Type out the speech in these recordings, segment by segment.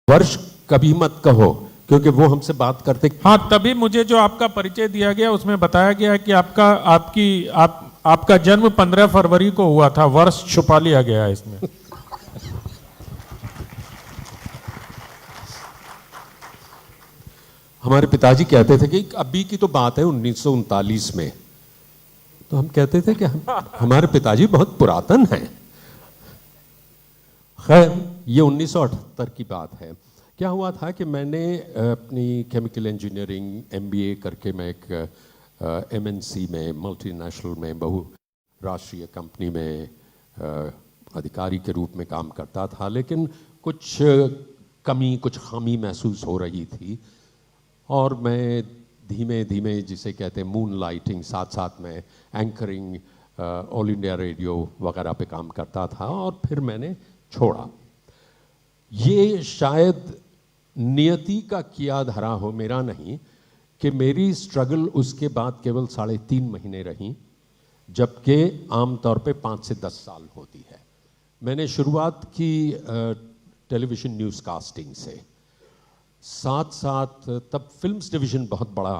वर्ष कभी मत कहो, क्योंकि वो हमसे बात करते। हाँ, तभी मुझे जो आपका परिचय दिया गया उसमें बताया गया कि आपका जन्म 15 फरवरी को हुआ था, वर्ष छुपा लिया गया है इसमें। हमारे पिताजी कहते थे कि अभी की तो बात है 1939 में, तो हम कहते थे कि हमारे पिताजी बहुत पुरातन हैं। खैर, ये 1978 की बात है। क्या हुआ था कि मैंने अपनी केमिकल इंजीनियरिंग एमबीए करके मैं एक एमएनसी में, मल्टीनेशनल में, बहुराष्ट्रीय कंपनी में अधिकारी के रूप में काम करता था, लेकिन कुछ कमी, कुछ खामी महसूस हो रही थी और मैं धीमे धीमे, जिसे कहते हैं मून लाइटिंग, साथ साथ में एंकरिंग ऑल इंडिया रेडियो वगैरह पे काम करता था और फिर मैंने छोड़ा। ये शायद नियति का किया धरा हो, मेरा नहीं, कि मेरी स्ट्रगल उसके बाद केवल 3.5 महीने रही, जबकि आमतौर पे 5 से 10 साल होती है। मैंने शुरुआत की टेलीविज़न न्यूज़ कास्टिंग से, साथ साथ तब फिल्म्स डिवीज़न बहुत बड़ा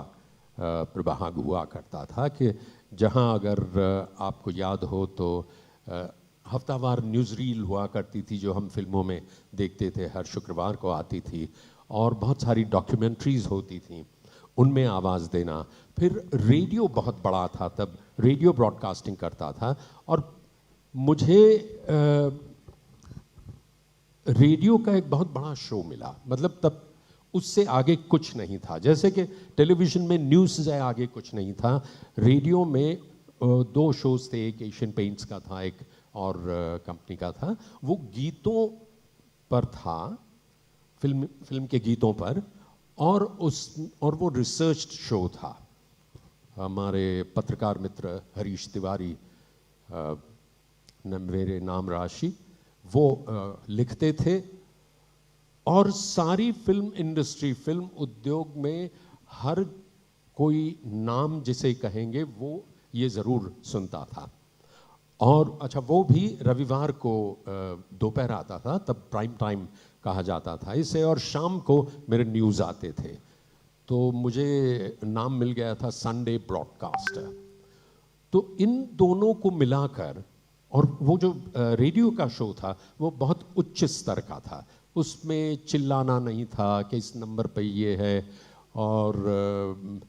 प्रभाग हुआ करता था कि जहां अगर आपको याद हो तो हफ्तावार न्यूज़ रील हुआ करती थी जो हम फिल्मों में देखते थे, हर शुक्रवार को आती थी, और बहुत सारी डॉक्यूमेंट्रीज होती थी, उनमें आवाज़ देना। फिर रेडियो बहुत बड़ा था, तब रेडियो ब्रॉडकास्टिंग करता था और मुझे रेडियो का एक बहुत बड़ा शो मिला। मतलब तब उससे आगे कुछ नहीं था, जैसे कि टेलीविज़न में न्यूज़ से आगे कुछ नहीं था। रेडियो में 2 शोज़ थे, एक एशियन पेंट्स का था, एक और कंपनी का था। वो गीतों पर था, फिल्म के गीतों पर, और वो रिसर्च शो था। हमारे पत्रकार मित्र हरीश तिवारी, मेरे नाम राशि, वो लिखते थे, और सारी फिल्म इंडस्ट्री, फिल्म उद्योग में हर कोई नाम जिसे कहेंगे वो ये ज़रूर सुनता था। और अच्छा, वो भी रविवार को दोपहर आता था, तब प्राइम टाइम कहा जाता था इसे, और शाम को मेरे न्यूज़ आते थे। तो मुझे नाम मिल गया था संडे ब्रॉडकास्टर। तो इन दोनों को मिलाकर, और वो जो रेडियो का शो था वो बहुत उच्च स्तर का था, उसमें चिल्लाना नहीं था कि इस नंबर पे ये है और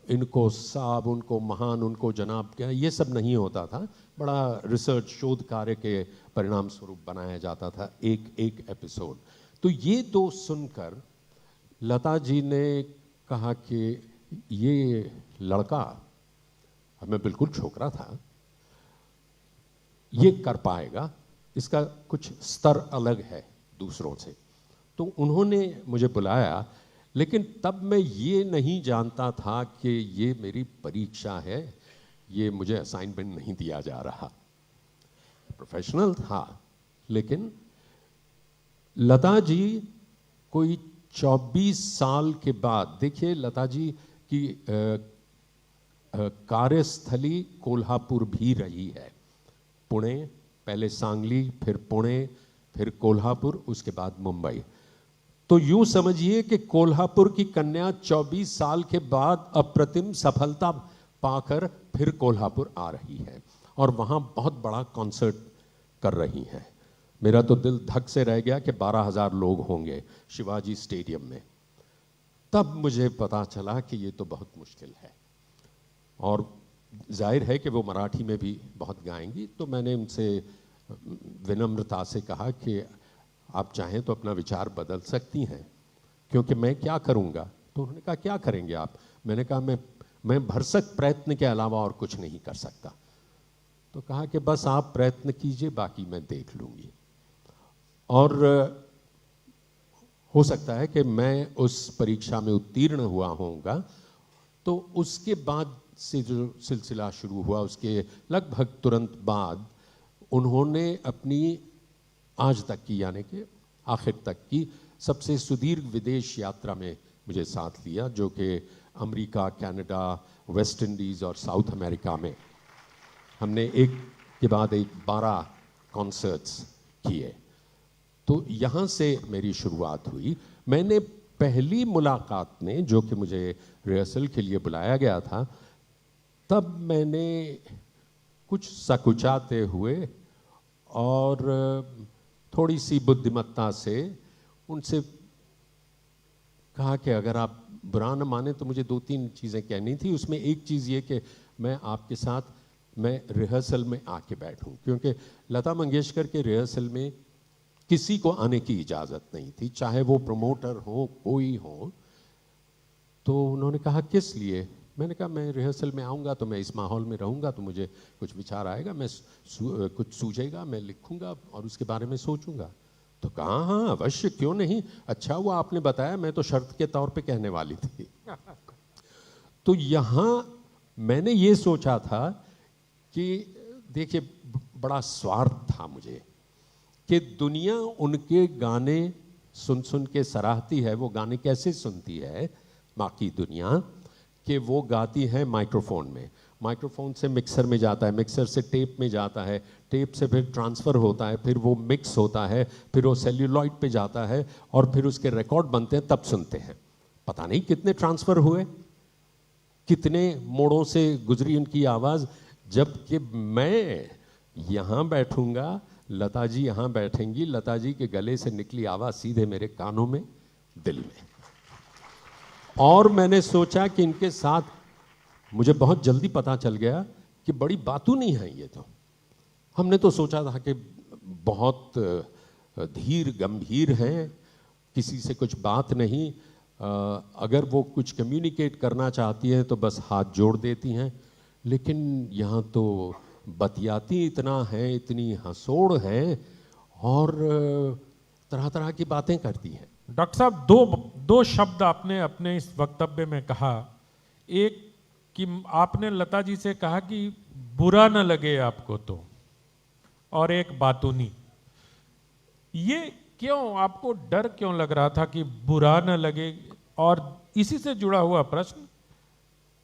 इनको साहब, उनको महान, उनको जनाब, क्या ये सब नहीं होता था। बड़ा रिसर्च, शोध कार्य के परिणाम स्वरूप बनाया जाता था एक एक एपिसोड। तो ये दो सुनकर लता जी ने कहा कि ये लड़का, हमें बिल्कुल छोकरा था, ये कर पाएगा, इसका कुछ स्तर अलग है दूसरों से। तो उन्होंने मुझे बुलाया, लेकिन तब मैं ये नहीं जानता था कि ये मेरी परीक्षा है, ये मुझे असाइनमेंट नहीं दिया जा रहा। प्रोफेशनल था, लेकिन लता जी कोई 24 साल के बाद, देखिए लता जी की कार्यस्थली कोल्हापुर भी रही है। पुणे, पहले सांगली, फिर पुणे, फिर कोल्हापुर, उसके बाद मुंबई। तो यूं समझिए कि कोल्हापुर की कन्या 24 साल के बाद अप्रतिम सफलता पाकर फिर कोल्हापुर आ रही है और वहां बहुत बड़ा कॉन्सर्ट कर रही हैं। मेरा तो दिल धक से रह गया कि 12,000 लोग होंगे शिवाजी स्टेडियम में। तब मुझे पता चला कि ये तो बहुत मुश्किल है, और जाहिर है कि वो मराठी में भी बहुत गाएंगी। तो मैंने उनसे विनम्रता से कहा कि आप चाहें तो अपना विचार बदल सकती हैं, क्योंकि मैं क्या करूंगा। तो उन्होंने कहा क्या करेंगे आप? मैंने कहा मैं भरसक प्रयत्न के अलावा और कुछ नहीं कर सकता। तो कहा कि बस आप प्रयत्न कीजिए, बाकी मैं देख लूंगी। और हो सकता है कि मैं उस परीक्षा में उत्तीर्ण हुआ होऊंगा। तो उसके बाद से जो सिलसिला शुरू हुआ, उसके लगभग तुरंत बाद उन्होंने अपनी आज तक की, यानी कि आखिर तक की सबसे सुदीर्घ विदेश यात्रा में मुझे साथ लिया, जो कि अमेरिका, कनाडा, वेस्ट इंडीज़ और साउथ अमेरिका में हमने एक के बाद एक 12 कॉन्सर्ट्स किए। तो यहाँ से मेरी शुरुआत हुई। मैंने पहली मुलाकात में, जो कि मुझे रिहर्सल के लिए बुलाया गया था, तब मैंने कुछ सकुचाते हुए और थोड़ी सी बुद्धिमत्ता से उनसे कहा कि अगर आप बुरा न माने तो मुझे 2-3 चीज़ें कहनी थी। उसमें एक चीज़ ये कि मैं आपके साथ मैं रिहर्सल में आके बैठूं, क्योंकि लता मंगेशकर के रिहर्सल में किसी को आने की इजाज़त नहीं थी, चाहे वो प्रमोटर हो कोई हो। तो उन्होंने कहा किस लिए? मैंने कहा मैं रिहर्सल में आऊँगा तो मैं इस माहौल में रहूँगा तो मुझे कुछ विचार आएगा, मैं कुछ सूझेगा, मैं लिखूँगा और उसके बारे में सोचूंगा। तो कहा हाँ अवश्य, क्यों नहीं, अच्छा हुआ आपने बताया, मैं तो शर्त के तौर पे कहने वाली थी। तो यहाँ मैंने ये सोचा था कि देखिए बड़ा स्वार्थ था मुझे कि दुनिया उनके गाने सुन सुन के सराहती है। वो गाने कैसे सुनती है बाकी दुनिया, कि वो गाती है माइक्रोफोन में, माइक्रोफोन से मिक्सर में जाता है, मिक्सर से टेप में जाता है, टेप से फिर ट्रांसफ़र होता है, फिर वो मिक्स होता है, फिर वो सेल्यूलॉइड पे जाता है और फिर उसके रिकॉर्ड बनते हैं, तब सुनते हैं। पता नहीं कितने ट्रांसफ़र हुए, कितने मोड़ों से गुजरी उनकी आवाज़। जबकि मैं यहाँ बैठूंगा, लता जी यहाँ बैठेंगी, लता जी के गले से निकली आवाज़ सीधे मेरे कानों में, दिल में। और मैंने सोचा कि इनके साथ, मुझे बहुत जल्दी पता चल गया कि बड़ी बातूनी है ये। तो हमने तो सोचा था कि बहुत धीर गंभीर हैं, किसी से कुछ बात नहीं, अगर वो कुछ कम्युनिकेट करना चाहती हैं तो बस हाथ जोड़ देती हैं। लेकिन यहाँ तो बतियाती इतना है, इतनी हंसोड़ है और तरह तरह की बातें करती हैं। डॉक्टर साहब, दो शब्द आपने अपने इस वक्तव्य में कहा। एक कि आपने लता जी से कहा कि बुरा न लगे आपको तो, और एक बातूनी। ये क्यों, आपको डर क्यों लग रहा था कि बुरा न लगे? और इसी से जुड़ा हुआ प्रश्न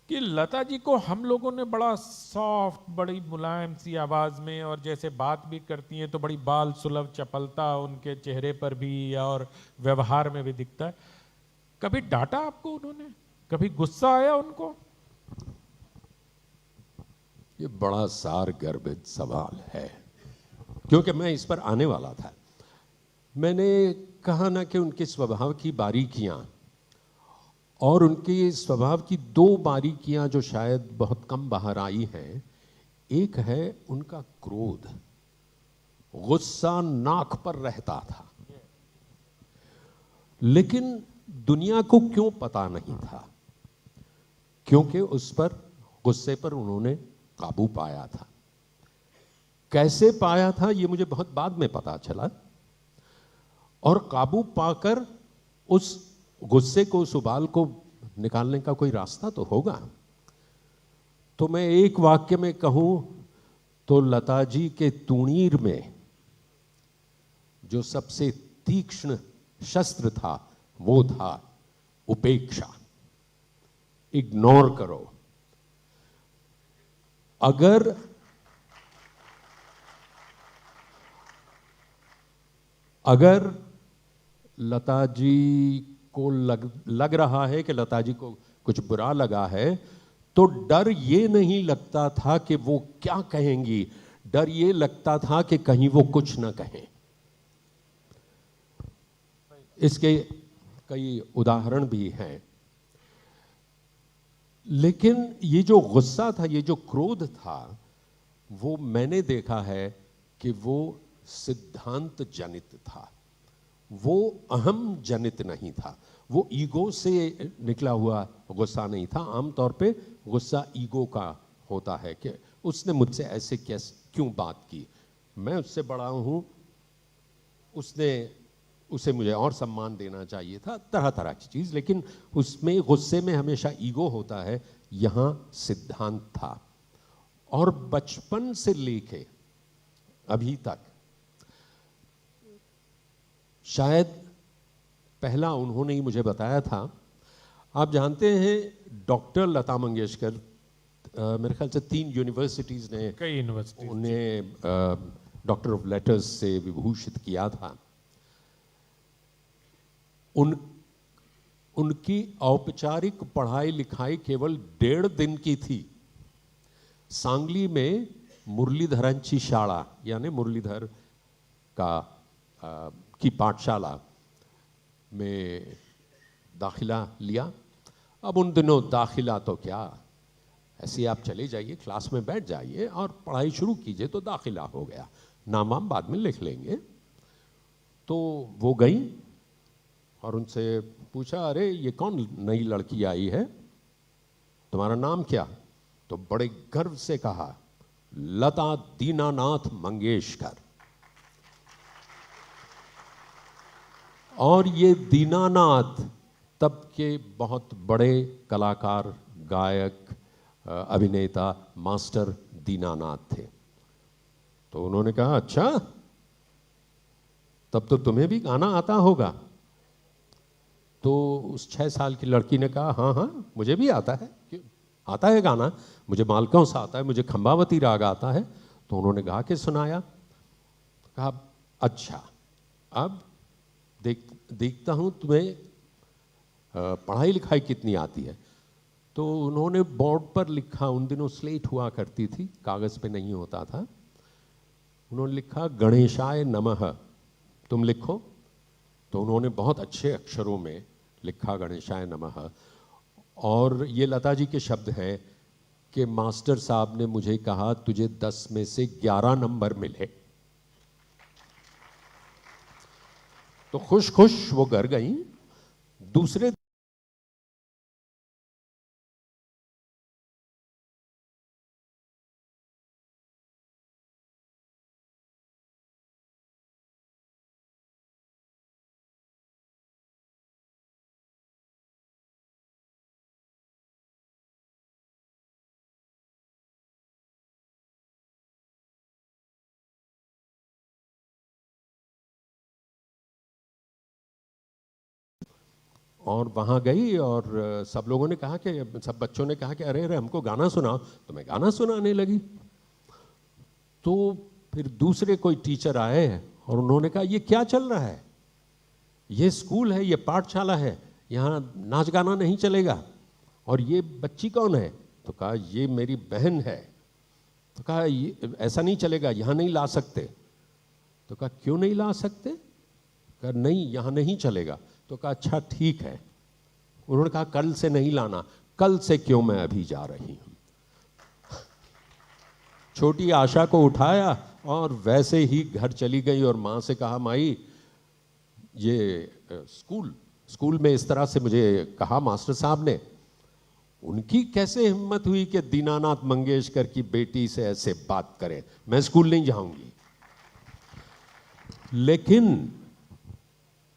कि लता जी को हम लोगों ने बड़ा सॉफ्ट, बड़ी मुलायम सी आवाज में, और जैसे बात भी करती हैं तो बड़ी बाल सुलभ चपलता उनके चेहरे पर भी और व्यवहार में भी दिखता है। कभी डांटा आपको उन्होंने? कभी गुस्सा आया उनको? ये बड़ा सार गर्भित सवाल है, क्योंकि मैं इस पर आने वाला था। मैंने कहा ना कि उनके स्वभाव की बारीकियां, और उनके स्वभाव की 2 बारीकियां जो शायद बहुत कम बाहर आई हैं। एक है उनका क्रोध, गुस्सा नाक पर रहता था, लेकिन दुनिया को क्यों पता नहीं था, क्योंकि उस पर, गुस्से पर उन्होंने काबू पाया था। कैसे पाया था ये मुझे बहुत बाद में पता चला, और काबू पाकर उस गुस्से को, उस उबाल को निकालने का कोई रास्ता तो होगा। तो मैं एक वाक्य में कहूं तो लता जी के तुणीर में जो सबसे तीक्ष्ण शस्त्र था वो था उपेक्षा। इग्नोर करो। अगर लता जी को लग रहा है कि लता जी को कुछ बुरा लगा है, तो डर ये नहीं लगता था कि वो क्या कहेंगी, डर ये लगता था कि कहीं वो कुछ ना कहें। इसके कई उदाहरण भी हैं। लेकिन ये जो गुस्सा था, ये जो क्रोध था, वो मैंने देखा है कि वो सिद्धांत जनित था, वो अहम जनित नहीं था, वो ईगो से निकला हुआ गुस्सा नहीं था। आमतौर पे गुस्सा ईगो का होता है कि उसने मुझसे ऐसे क्यों बात की, मैं उससे बड़ा हूं, उसे मुझे और सम्मान देना चाहिए था, तरह तरह की चीज। लेकिन उसमें, गुस्से में हमेशा ईगो होता है, यहां सिद्धांत था। और बचपन से लेके अभी तक, शायद पहला उन्होंने ही मुझे बताया था। आप जानते हैं डॉक्टर लता मंगेशकर, मेरे ख्याल से 3 यूनिवर्सिटीज ने, कई यूनिवर्सिटीज, उन्हें डॉक्टर ऑफ लेटर्स से विभूषित किया था। उन उनकी औपचारिक पढ़ाई लिखाई केवल 1.5 दिन की थी। सांगली में मुरलीधरांची शाळा यानी मुरलीधर का की पाठशाला में दाखिला लिया। अब उन दिनों दाखिला तो क्या, ऐसे आप चले जाइए, क्लास में बैठ जाइए और पढ़ाई शुरू कीजिए तो दाखिला हो गया, नाम वाम बाद में लिख लेंगे। तो वो गई और उनसे पूछा, अरे ये कौन नई लड़की आई है, तुम्हारा नाम क्या? तो बड़े गर्व से कहा, लता दीनानाथ मंगेशकर। और ये दीनानाथ तब के बहुत बड़े कलाकार, गायक, अभिनेता मास्टर दीनानाथ थे। तो उन्होंने कहा, अच्छा तब तो तुम्हें भी गाना आता होगा। तो उस 6 साल की लड़की ने कहा, हाँ हाँ मुझे भी आता है, क्यों आता है गाना, मुझे मालकौंस आता है, मुझे खंबावती राग आता है। तो उन्होंने गा के सुनाया। कहा, अच्छा अब देखता हूँ तुम्हें पढ़ाई लिखाई कितनी आती है। तो उन्होंने बोर्ड पर लिखा, उन दिनों स्लेट हुआ करती थी, कागज़ पे नहीं होता था। उन्होंने लिखा, गणेशाय नमः, तुम लिखो। तो उन्होंने बहुत अच्छे अक्षरों में लिखा गणेशाय नमः। और ये लता जी के शब्द हैं कि मास्टर साहब ने मुझे कहा, तुझे 10 में से 11 नंबर मिले। तो खुश खुश वो घर गई। दूसरे और वहाँ गई और सब लोगों ने कहा कि, सब बच्चों ने कहा कि अरे अरे हमको गाना सुनाओ। तो मैं गाना सुनाने लगी। तो फिर दूसरे कोई टीचर आए और उन्होंने कहा, ये क्या चल रहा है, ये स्कूल है, ये पाठशाला है, यहाँ नाच गाना नहीं चलेगा। और ये बच्ची कौन है? तो कहा, ये मेरी बहन है। तो कहा, ये ऐसा नहीं चलेगा, यहाँ नहीं ला सकते। तो कहा, क्यों नहीं ला सकते? कहा, नहीं यहाँ नहीं चलेगा। तो कहा, अच्छा ठीक है। उन्होंने कहा, कल से नहीं लाना। कल से क्यों, मैं अभी जा रही हूं। छोटी आशा को उठाया और वैसे ही घर चली गई और मां से कहा, माई ये स्कूल में इस तरह से मुझे कहा मास्टर साहब ने। उनकी कैसे हिम्मत हुई कि दीनानाथ मंगेशकर की बेटी से ऐसे बात करें, मैं स्कूल नहीं जाऊंगी। लेकिन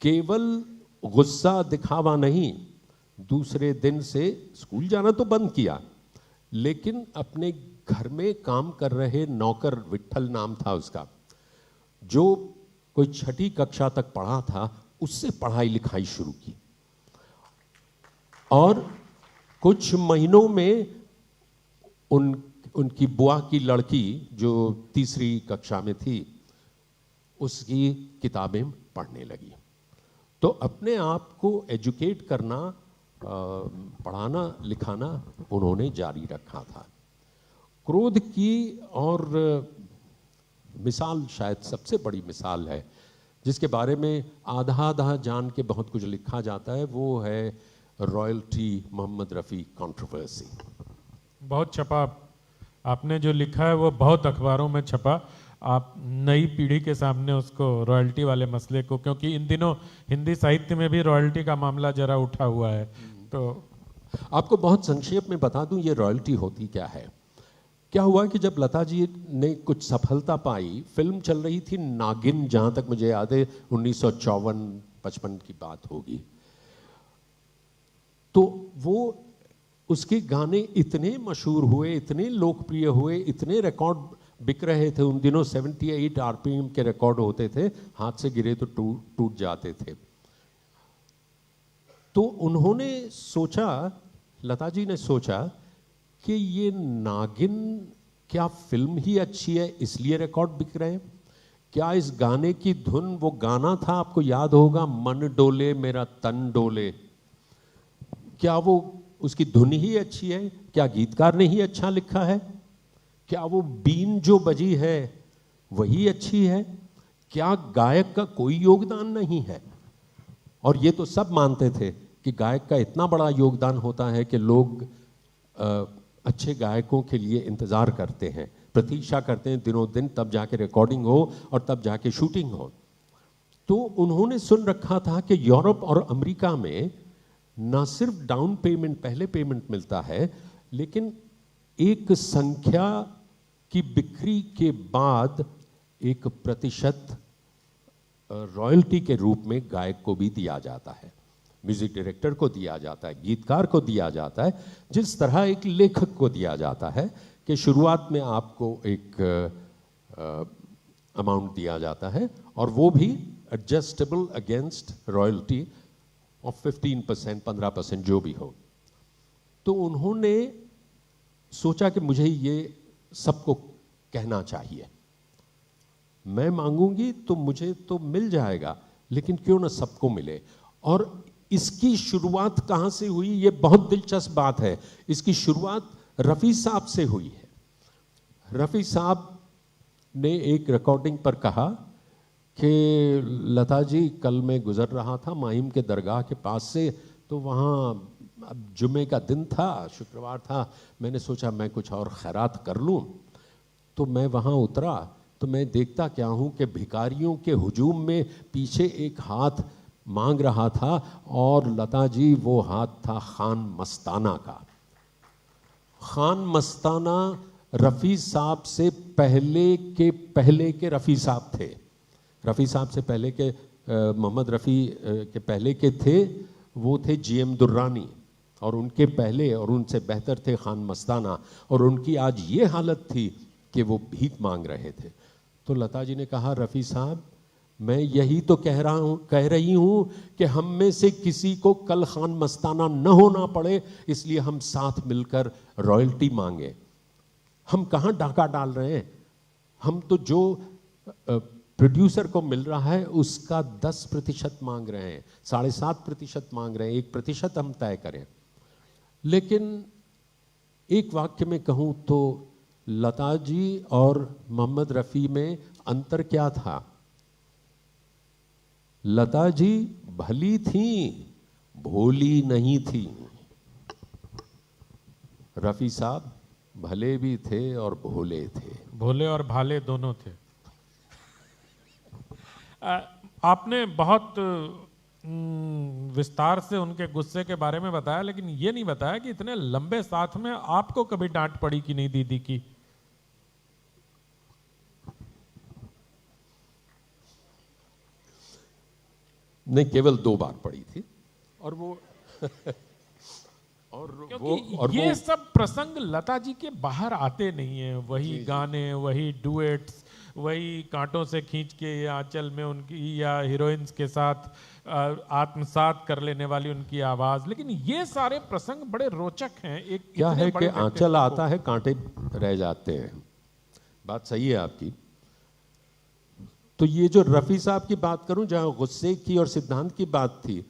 केवल गुस्सा दिखावा नहीं, दूसरे दिन से स्कूल जाना तो बंद किया, लेकिन अपने घर में काम कर रहे नौकर, विट्ठल नाम था उसका, जो कोई 6ठी कक्षा तक पढ़ा था, उससे पढ़ाई लिखाई शुरू की। और कुछ महीनों में उनकी बुआ की लड़की जो 3री कक्षा में थी, उसकी किताबें पढ़ने लगी। तो अपने आप को एजुकेट करना, पढ़ाना लिखाना उन्होंने जारी रखा था। क्रोध की और मिसाल, शायद सबसे बड़ी मिसाल है, जिसके बारे में आधा आधा जान के बहुत कुछ लिखा जाता है, वो है रॉयल्टी मोहम्मद रफ़ी कंट्रोवर्सी। बहुत छपा, आपने जो लिखा है वो बहुत अखबारों में छपा। आप नई पीढ़ी के सामने उसको, रॉयल्टी वाले मसले को, क्योंकि इन दिनों हिंदी साहित्य में भी रॉयल्टी का मामला जरा उठा हुआ है, तो आपको बहुत संक्षेप में बता दूं ये रॉयल्टी होती क्या है। क्या हुआ कि जब लता जी ने कुछ सफलता पाई, फिल्म चल रही थी नागिन, जहां तक मुझे याद है 1954-55 की बात होगी। तो वो उसके गाने इतने मशहूर हुए, इतने लोकप्रिय हुए, इतने रिकॉर्ड बिक रहे थे। उन दिनों 78 आरपीएम के रिकॉर्ड होते थे, हाथ से गिरे तो टूट जाते थे। तो उन्होंने सोचा, लता जी ने सोचा कि ये नागिन क्या फिल्म ही अच्छी है इसलिए रिकॉर्ड बिक रहे हैं, क्या इस गाने की धुन वो गाना था, आपको याद होगा, मन डोले मेरा तन डोले? क्या वो उसकी धुन ही अच्छी है? क्या गीतकार ने ही अच्छा लिखा है? क्या वो बीन जो बजी है वही अच्छी है? क्या गायक का कोई योगदान नहीं है? और ये तो सब मानते थे कि गायक का इतना बड़ा योगदान होता है कि लोग अच्छे गायकों के लिए इंतज़ार करते हैं, प्रतीक्षा करते हैं दिनों दिन, तब जाके रिकॉर्डिंग हो और तब जाके शूटिंग हो। तो उन्होंने सुन रखा था कि यूरोप और अमेरिका में ना सिर्फ डाउन पेमेंट, पहले पेमेंट मिलता है, लेकिन एक संख्या की बिक्री के बाद 1% रॉयल्टी के रूप में गायक को भी दिया जाता है, म्यूजिक डायरेक्टर को दिया जाता है, गीतकार को दिया जाता है, जिस तरह एक लेखक को दिया जाता है कि शुरुआत में आपको एक अमाउंट दिया जाता है और वो भी एडजस्टेबल अगेंस्ट रॉयल्टी ऑफ 15%, 15% जो भी हो। तो उन्होंने सोचा कि मुझे ये सबको कहना चाहिए, मैं मांगूंगी तो मुझे तो मिल जाएगा, लेकिन क्यों ना सबको मिले। और इसकी शुरुआत कहां से हुई, ये बहुत दिलचस्प बात है। इसकी शुरुआत रफ़ी साहब से हुई है। रफ़ी साहब ने एक रिकॉर्डिंग पर कहा कि लता जी, कल मैं गुजर रहा था माहिम के दरगाह के पास से, तो वहाँ जुमे का दिन था, शुक्रवार था, मैंने सोचा मैं कुछ और खैरात कर लूँ। तो मैं वहाँ उतरा तो मैं देखता क्या हूँ कि भिखारियों के हुजूम में पीछे एक हाथ मांग रहा था, और लता जी वो हाथ था खान मस्ताना का। खान मस्ताना रफ़ी साहब से पहले के रफ़ी साहब थे। रफ़ी साहब से पहले के मोहम्मद रफ़ी के पहले के थे, वो थे GM दुर्रानी, और उनके पहले और उनसे बेहतर थे खान मस्ताना, और उनकी आज ये हालत थी कि वो भीख मांग रहे थे। तो लता जी ने कहा, रफ़ी साहब मैं यही तो कह रही हूँ कि हम में से किसी को कल खान मस्ताना न होना पड़े, इसलिए हम साथ मिलकर रॉयल्टी मांगे। हम कहाँ डाका डाल रहे हैं, हम तो जो प्रोड्यूसर को मिल रहा है उसका 10% मांग रहे हैं, 7.5% मांग रहे हैं, 1% हम तय करें। लेकिन एक वाक्य में कहूँ तो लता जी और मोहम्मद रफ़ी में अंतर क्या था? लता जी भली थी, भोली नहीं थी। रफ़ी साहब भले भी थे और भोले थे। भोले और भाले दोनों थे। आपने बहुत विस्तार से उनके गुस्से के बारे में बताया, लेकिन ये नहीं बताया कि इतने लंबे साथ में आपको कभी डांट पड़ी कि नहीं दीदी की? नहीं, केवल 2 बार पड़ी थी, और वो ये सब प्रसंग लता जी के बाहर आते नहीं है। वही गाने, वही डुएट्स, वही कांटों से खींच के या आंचल में उनकी, या हीरोइंस के साथ आत्मसात कर लेने वाली उनकी आवाज। लेकिन ये सारे प्रसंग बड़े रोचक हैं। एक क्या है कि आंचल आता है, कांटे रह जाते हैं। बात सही है आपकी। तो ये जो रफ़ी साहब की बात करूं, जहां गुस्से की और सिद्धांत की बात थी,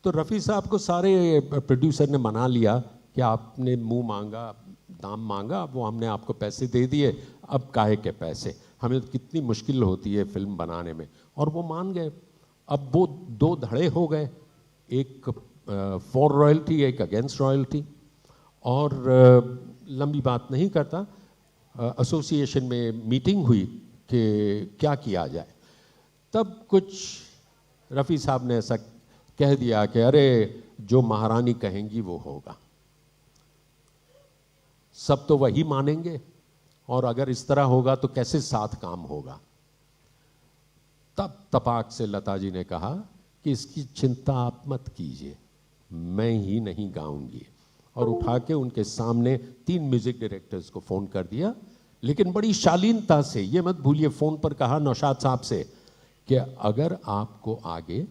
तो रफ़ी साहब को सारे प्रोड्यूसर ने मना लिया कि आपने मुंह मांगा, दाम मांगा, वो हमने आपको पैसे दे दिए, अब काहे के पैसे, हमें तो कितनी मुश्किल होती है फिल्म बनाने में। और वो मान गए। अब वो 2 धड़े हो गए, एक फॉर रॉयल्टी, एक अगेंस्ट रॉयल्टी। और लंबी बात नहीं करता, एसोसिएशन में मीटिंग हुई कि क्या किया जाए। तब कुछ रफ़ी साहब ने ऐसा कह दिया कि अरे जो महारानी कहेंगी वो होगा, सब तो वही मानेंगे, और अगर इस तरह होगा तो कैसे साथ काम होगा। तब तपाक से लता जी ने कहा कि इसकी चिंता आप मत कीजिए, मैं ही नहीं गाऊंगी, और उठा के उनके सामने 3 म्यूजिक डायरेक्टर्स को फ़ोन कर दिया। लेकिन बड़ी शालीनता से, ये मत भूलिए, फ़ोन पर कहा नौशाद साहब से कि अगर आपको आगे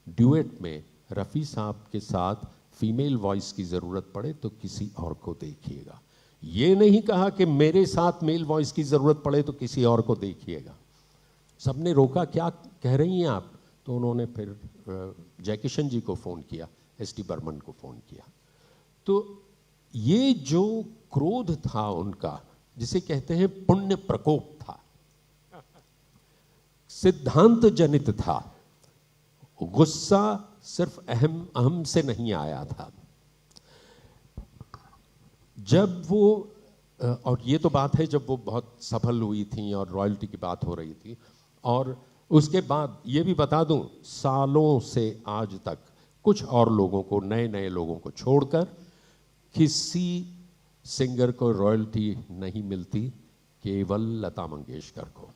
ड्यूएट में रफ़ी साहब के साथ फीमेल वॉइस की ज़रूरत पड़े तो किसी और को देखिएगा। ये नहीं कहा कि मेरे साथ मेल वॉइस की ज़रूरत पड़े तो किसी और को देखिएगा। सबने रोका, क्या कह रही हैं आप? तो उन्होंने फिर जयकिशन जी को फ़ोन किया, एस.टी. बर्मन को फ़ोन किया। तो ये जो क्रोध था उनका, जिसे कहते हैं पुण्य प्रकोप था, सिद्धांत जनित था। गुस्सा सिर्फ अहम से नहीं आया था। जब वो और ये तो बात है जब वो बहुत सफल हुई थी और रॉयल्टी की बात हो रही थी, और उसके बाद ये भी बता दूं, सालों से आज तक कुछ और लोगों को, नए नए लोगों को छोड़कर किसी सिंगर को रॉयल्टी नहीं मिलती, केवल लता मंगेशकर को।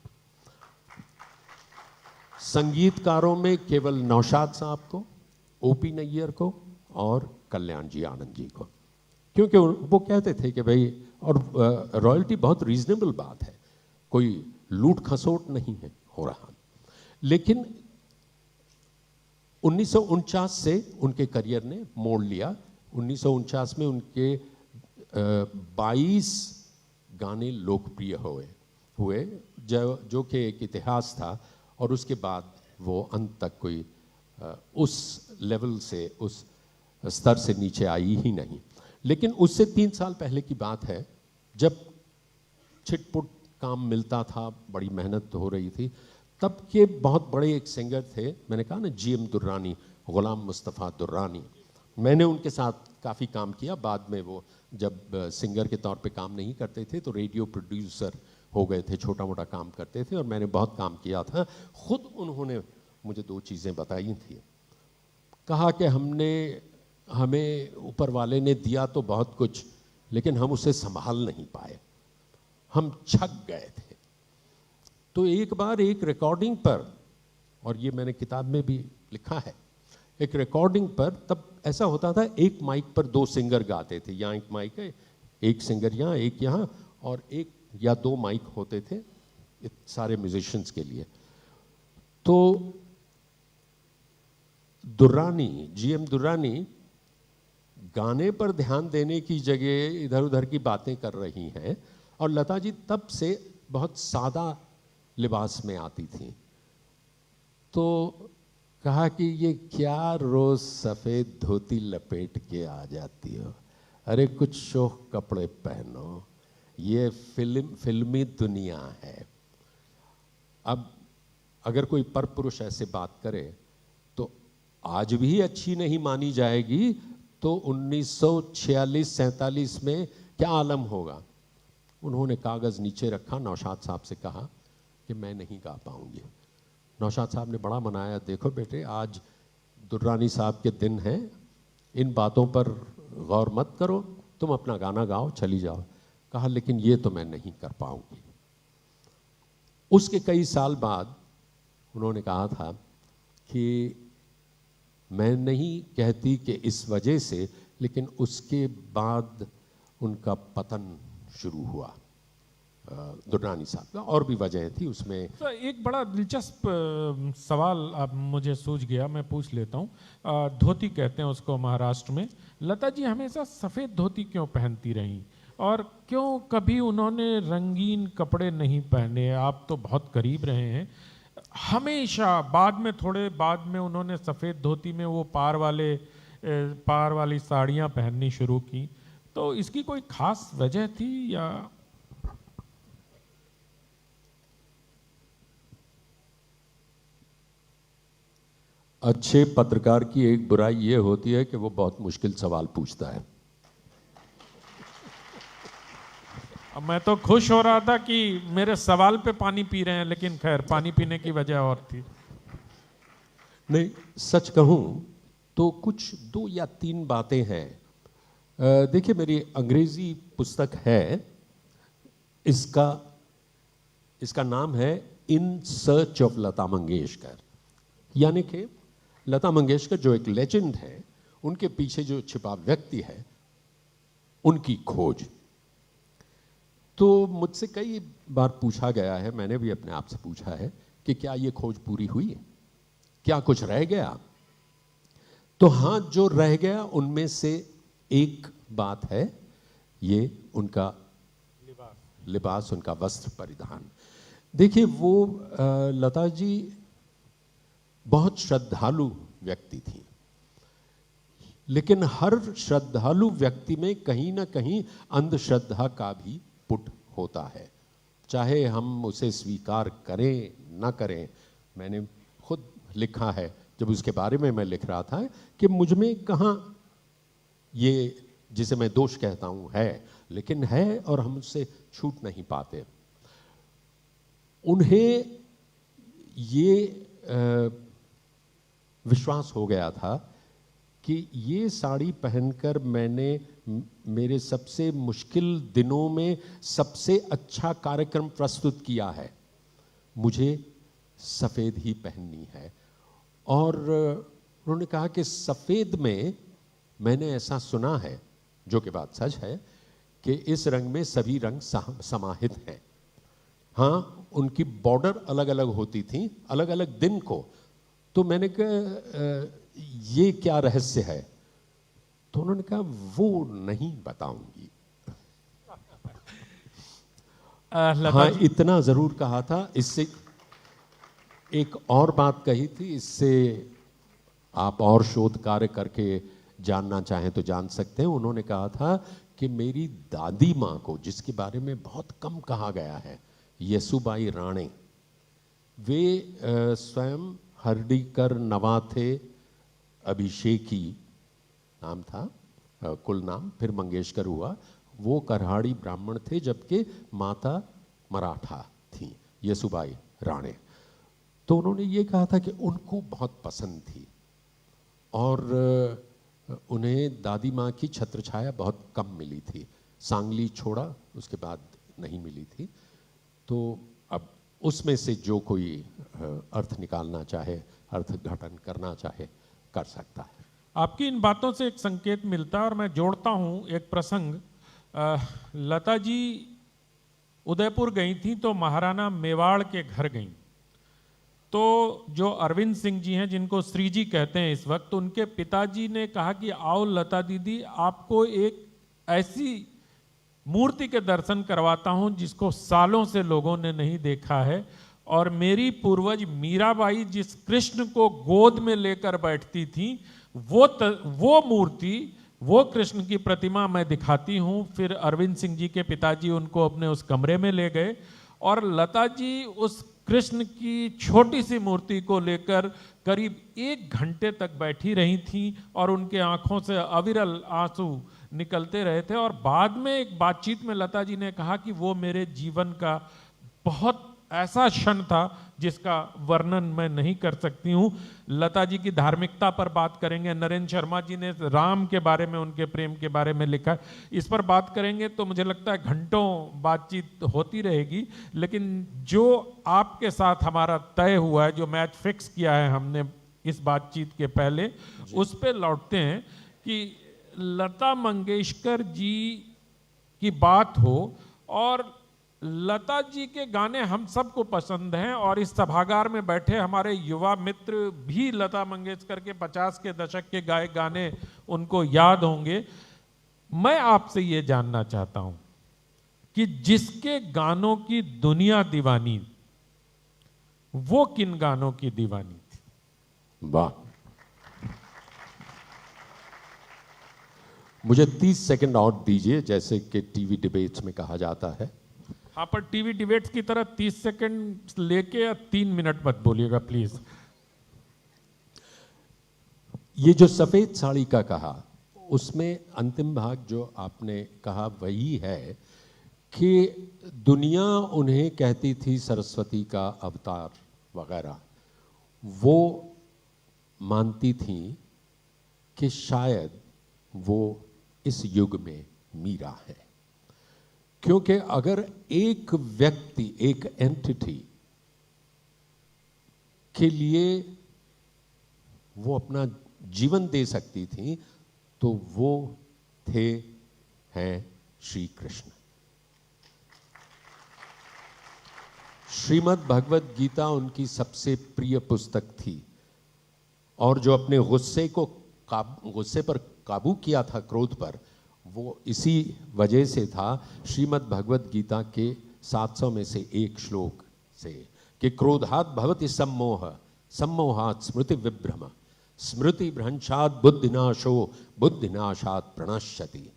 संगीतकारों में केवल नौशाद साहब को, ओपी नैयर को और कल्याण जी आनंद जी को, क्योंकि वो कहते थे कि भाई, और रॉयल्टी बहुत रीजनेबल बात है, कोई लूट खसोट नहीं है हो रहा। लेकिन 1949 से उनके करियर ने मोड़ लिया। 1949 में उनके 22 गाने लोकप्रिय हुए जो कि एक इतिहास था, और उसके बाद वो अंत तक कोई उस लेवल से, उस स्तर से नीचे आई ही नहीं। लेकिन उससे 3 साल पहले की बात है, जब छिटपुट काम मिलता था, बड़ी मेहनत हो रही थी, तब के बहुत बड़े एक सिंगर थे, मैंने कहा ना GM दुर्रानी, गुलाम मुस्तफ़ा दुर्रानी, मैंने उनके साथ काफ़ी काम किया। बाद में वो जब सिंगर के तौर पे काम नहीं करते थे तो रेडियो प्रोड्यूसर हो गए थे, छोटा मोटा काम करते थे, और मैंने बहुत काम किया था। खुद उन्होंने मुझे 2 चीज़ें बताई थी। कहा कि हमें ऊपर वाले ने दिया तो बहुत कुछ, लेकिन हम उसे संभाल नहीं पाए, हम छक गए थे। तो एक बार एक रिकॉर्डिंग पर, और ये मैंने किताब में भी लिखा है, एक रिकॉर्डिंग पर तब ऐसा होता था, एक माइक पर 2 सिंगर गाते थे। यहाँ एक माइक है, एक सिंगर यहाँ, एक यहाँ, और 1 या 2 माइक होते थे सारे म्यूजिशियंस के लिए। तो दुर्रानी, GM दुर्रानी गाने पर ध्यान देने की जगह इधर उधर की बातें कर रही हैं, और लता जी तब से बहुत सादा लिबास में आती थी। तो कहा कि ये क्या रोज सफेद धोती लपेट के आ जाती हो, अरे कुछ शोख कपड़े पहनो, ये फिल्मी दुनिया है। अब अगर कोई पर पुरुष ऐसे बात करे तो आज भी अच्छी नहीं मानी जाएगी, तो 1946-47 में क्या आलम होगा। उन्होंने कागज़ नीचे रखा, नौशाद साहब से कहा कि मैं नहीं गा पाऊंगी। नौशाद साहब ने बड़ा मनाया, देखो बेटे, आज दुर्रानी साहब के दिन हैं, इन बातों पर गौर मत करो, तुम अपना गाना गाओ, चली जाओ। कहा लेकिन ये तो मैं नहीं कर पाऊंगी। उसके कई साल बाद उन्होंने कहा था कि मैं नहीं कहती कि इस वजह से, लेकिन उसके बाद उनका पतन शुरू हुआ दुर्रानी साहब का, और भी वजह थी उसमें। तो एक बड़ा दिलचस्प सवाल अब मुझे सूझ गया, मैं पूछ लेता हूँ। धोती कहते हैं उसको महाराष्ट्र में। लता जी हमेशा सफ़ेद धोती क्यों पहनती रहीं, और क्यों कभी उन्होंने रंगीन कपड़े नहीं पहने? आप तो बहुत करीब रहे हैं हमेशा। बाद में, थोड़े बाद में उन्होंने सफ़ेद धोती में वो पार वाली साड़ियाँ पहननी शुरू की, तो इसकी कोई खास वजह थी या? अच्छे पत्रकार की एक बुराई ये होती है कि वो बहुत मुश्किल सवाल पूछता है। मैं तो खुश हो रहा था कि मेरे सवाल पे पानी पी रहे हैं, लेकिन खैर पानी पीने की वजह और थी। नहीं, सच कहूं तो कुछ 2 या 3 बातें हैं। देखिए, मेरी अंग्रेजी पुस्तक है, इसका नाम है in search of Lata Mangeshkar, यानी कि लता मंगेशकर जो एक लेजेंड है, उनके पीछे जो छिपा व्यक्ति है, उनकी खोज। तो मुझसे कई बार पूछा गया है, मैंने भी अपने आप से पूछा है कि क्या ये खोज पूरी हुई, क्या कुछ रह गया? तो हाँ, जो रह गया उनमें से एक बात है ये उनका लिबास, उनका वस्त्र परिधान। देखिए वो लता जी बहुत श्रद्धालु व्यक्ति थी, लेकिन हर श्रद्धालु व्यक्ति में कहीं ना कहीं अंधश्रद्धा का भी पुट होता है, चाहे हम उसे स्वीकार करें ना करें। मैंने खुद लिखा है, जब उसके बारे में मैं लिख रहा था, कि मुझ में कहाँ ये जिसे मैं दोष कहता हूं है, लेकिन है और हम उससे छूट नहीं पाते। उन्हें ये विश्वास हो गया था कि ये साड़ी पहनकर मैंने मेरे सबसे मुश्किल दिनों में सबसे अच्छा कार्यक्रम प्रस्तुत किया है, मुझे सफ़ेद ही पहननी है। और उन्होंने कहा कि सफ़ेद में मैंने ऐसा सुना है, जो कि बात सच है, कि इस रंग में सभी रंग समाहित हैं। हाँ, उनकी बॉर्डर अलग अलग होती थी अलग अलग दिन को। तो मैंने कहा ये क्या रहस्य है? तो उन्होंने कहा वो नहीं बताऊंगी। हाँ, इतना जरूर कहा था। इससे एक और बात कही थी, इससे आप और शोध कार्य करके जानना चाहें तो जान सकते हैं। उन्होंने कहा था कि मेरी दादी माँ को, जिसके बारे में बहुत कम कहा गया है, येसुबाई राणे, वे स्वयं हर्डीकर नवाथे अभिषेकी नाम था कुल नाम, फिर मंगेशकर हुआ। वो करहाड़ी ब्राह्मण थे, जबकि माता मराठा थी, येसुबाई राणे। तो उन्होंने ये कहा था कि उनको बहुत पसंद थी और उन्हें दादी माँ की छत्र छाया बहुत कम मिली थी। सांगली छोड़ा, उसके बाद नहीं मिली थी। तो अब उसमें से जो कोई अर्थ निकालना चाहे, अर्थ घटन करना चाहे, कर सकता है। आपकी इन बातों से एक संकेत मिलता है और मैं जोड़ता हूँ एक प्रसंग। लता जी उदयपुर गई थी तो महाराणा मेवाड़ के घर गई। तो जो अरविंद सिंह जी हैं, जिनको श्री जी कहते हैं इस वक्त, उनके पिताजी ने कहा कि आओ लता दीदी, आपको एक ऐसी मूर्ति के दर्शन करवाता हूं जिसको सालों से लोगों ने नहीं देखा है। और मेरी पूर्वज मीराबाई जिस कृष्ण को गोद में लेकर बैठती थी, वो मूर्ति, वो कृष्ण की प्रतिमा मैं दिखाती हूं। फिर अरविंद सिंह जी के पिताजी उनको अपने उस कमरे में ले गए और लता जी उस कृष्ण की छोटी सी मूर्ति को लेकर करीब 1 घंटे तक बैठी रही थी और उनके आंखों से अविरल आंसू निकलते रहे थे। और बाद में एक बातचीत में लता जी ने कहा कि वो मेरे जीवन का बहुत ऐसा क्षण था जिसका वर्णन मैं नहीं कर सकती हूँ। लता जी की धार्मिकता पर बात करेंगे। नरेंद्र शर्मा जी ने राम के बारे में, उनके प्रेम के बारे में लिखा है, इस पर बात करेंगे तो मुझे लगता है घंटों बातचीत होती रहेगी। लेकिन जो आपके साथ हमारा तय हुआ है, जो मैच फिक्स किया है हमने इस बातचीत के पहले, उस पर लौटते हैं कि लता मंगेशकर जी की बात हो और लता जी के गाने हम सबको पसंद हैं और इस सभागार में बैठे हमारे युवा मित्र भी लता मंगेशकर के 50 के दशक के गाए गाने उनको याद होंगे। मैं आपसे ये जानना चाहता हूं कि जिसके गानों की दुनिया दीवानी, वो किन गानों की दीवानी थी? वाह, मुझे 30 सेकंड और दीजिए, जैसे कि टीवी डिबेट्स में कहा जाता है। हाँ, पर टीवी डिबेट्स की तरह 30 सेकंड लेके या 3 मिनट मत बोलिएगा प्लीज। ये जो सफेद साड़ी का कहा, उसमें अंतिम भाग जो आपने कहा वही है कि दुनिया उन्हें कहती थी सरस्वती का अवतार वगैरह। वो मानती थी कि शायद वो इस युग में मीरा है, क्योंकि अगर एक व्यक्ति, एक एंटिटी के लिए वो अपना जीवन दे सकती थी तो वो हैं श्री कृष्ण। श्रीमद् भगवत गीता उनकी सबसे प्रिय पुस्तक थी और जो अपने गुस्से पर काबू किया था, क्रोध पर, वो इसी वजह से था। श्रीमद् भगवत गीता के 700 में से एक श्लोक से कि क्रोधात भवति सम्मोह, सम्मोहात स्मृति विभ्रम, स्मृति भ्रंशात बुद्धिनाशो, बुद्धिनाशात प्रणश्यति।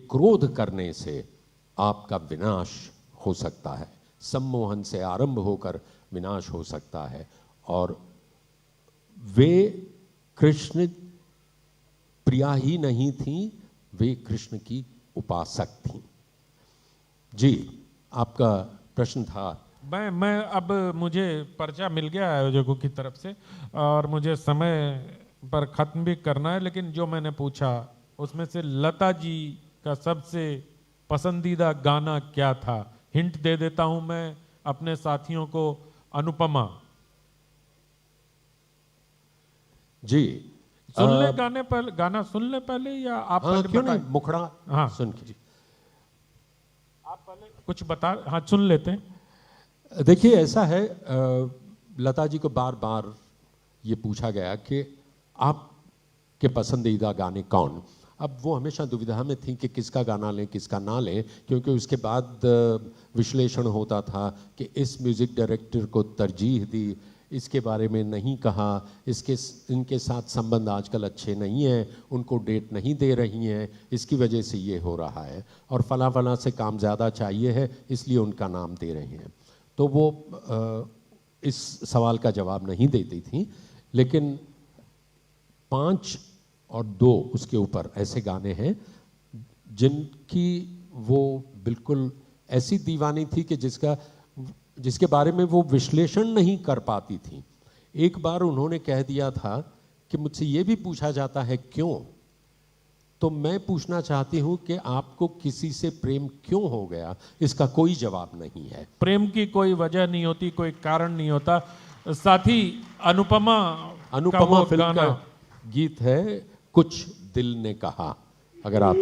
क्रोध करने से आपका विनाश हो सकता है, सम्मोहन से आरंभ होकर विनाश हो सकता है। और वे कृष्ण प्रिया ही नहीं थी, वे कृष्ण की उपासक थी। जी, आपका प्रश्न था। मैं अब मुझे पर्चा मिल गया आयोजकों की तरफ से और मुझे समय पर ख़त्म भी करना है, लेकिन जो मैंने पूछा उसमें से लता जी का सबसे पसंदीदा गाना क्या था? हिंट दे देता हूं मैं अपने साथियों को, अनुपमा। जी, सुन ले गाना सुन ले पहले, या आप हाँ, पहले क्यों बताएं? नहीं, मुखड़ा हाँ, सुन के। आप पहले कुछ बता, हाँ सुन लेते हैं। देखिए, ऐसा है, लता जी को बार बार ये पूछा गया कि आपके पसंदीदा गाने कौन। अब वो हमेशा दुविधा में थी कि किसका गाना लें किसका ना लें, क्योंकि उसके बाद विश्लेषण होता था कि इस म्यूज़िक डायरेक्टर को तरजीह दी, इसके बारे में नहीं कहा, इनके साथ संबंध आजकल अच्छे नहीं हैं, उनको डेट नहीं दे रही हैं, इसकी वजह से ये हो रहा है, और फला फला से काम ज़्यादा चाहिए है इसलिए उनका नाम दे रहे हैं। तो वो इस सवाल का जवाब नहीं देती थी। लेकिन 5 और 2 उसके ऊपर ऐसे गाने हैं जिनकी वो बिल्कुल ऐसी दीवानी थी कि जिसके बारे में वो विश्लेषण नहीं कर पाती थी। एक बार उन्होंने कह दिया था कि मुझसे ये भी पूछा जाता है क्यों, तो मैं पूछना चाहती हूं कि आपको किसी से प्रेम क्यों हो गया, इसका कोई जवाब नहीं है। प्रेम की कोई वजह नहीं होती, कोई कारण नहीं होता। साथ ही अनुपमा फिल्म का गीत है कुछ दिल ने कहा। अगर आप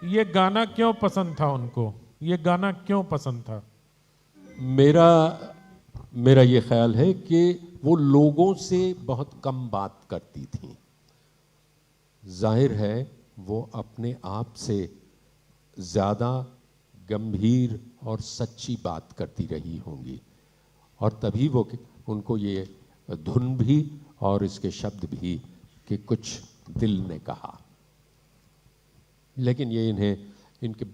ये गाना क्यों पसंद था उनको? ये गाना क्यों पसंद था? मेरा ये ख्याल है कि वो लोगों से बहुत कम बात करती थी। जाहिर है वो अपने आप से ज़्यादा गंभीर और सच्ची बात करती रही होंगी, और तभी वो उनको ये धुन भी और इसके शब्द भी कि कुछ दिल ने कहा। लेकिन ये इनके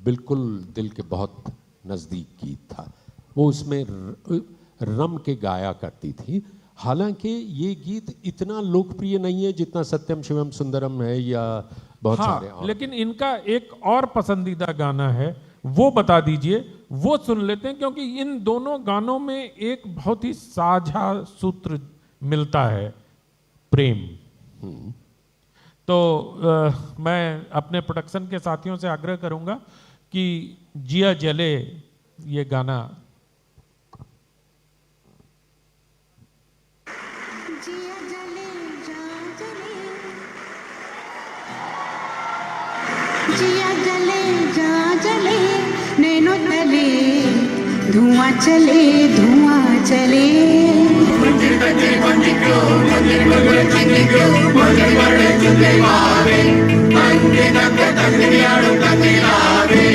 बिल्कुल दिल के बहुत नज़दीक गीत था। वो उसमें रम के गाया करती थी। हालांकि ये गीत इतना लोकप्रिय नहीं है जितना सत्यम शिवम सुंदरम है या बहुत सारे और। लेकिन इनका एक और पसंदीदा गाना है, वो बता दीजिए, वो सुन लेते हैं, क्योंकि इन दोनों गानों में एक बहुत ही साझा सूत्र मिलता है, प्रेम। तो मैं अपने प्रोडक्शन के साथियों से आग्रह करूंगा कि जिया जले ये गाना। जिया जले जा जले, जिया जले जा जले, नैनो तले धुआं चले, धुआं चले। मंदिर मंदिर मंदिर क्यों, मंदिर मंदिर मंदिर क्यों, मंदिर मंदिर चुके आवे, अंगे तक तक यारो तक आवे,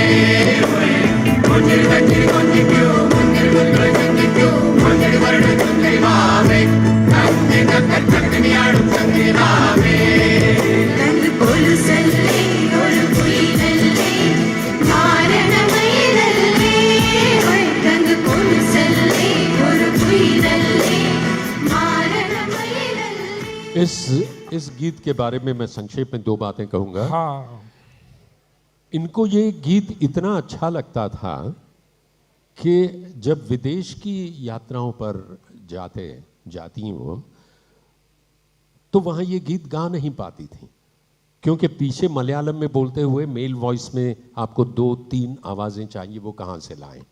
मंदिर കൊലുസല്ലേ ഒരു കുയിലല്ലേ മാരണമയിലല്ലേ വൈകങ്ക് കൊലുസല്ലേ ഒരു കുയിലല്ലേ മാരണമയിലല്ലേ. इस गीत के बारे में मैं संक्षेप में दो बातें कहूंगा। हाँ, इनको ये गीत इतना अच्छा लगता था कि जब विदेश की यात्राओं पर जाती वो, तो वहां ये गीत गा नहीं पाती थी, क्योंकि पीछे मलयालम में बोलते हुए मेल वॉइस में आपको 2-3 आवाजें चाहिए, वो कहाँ से लाएं।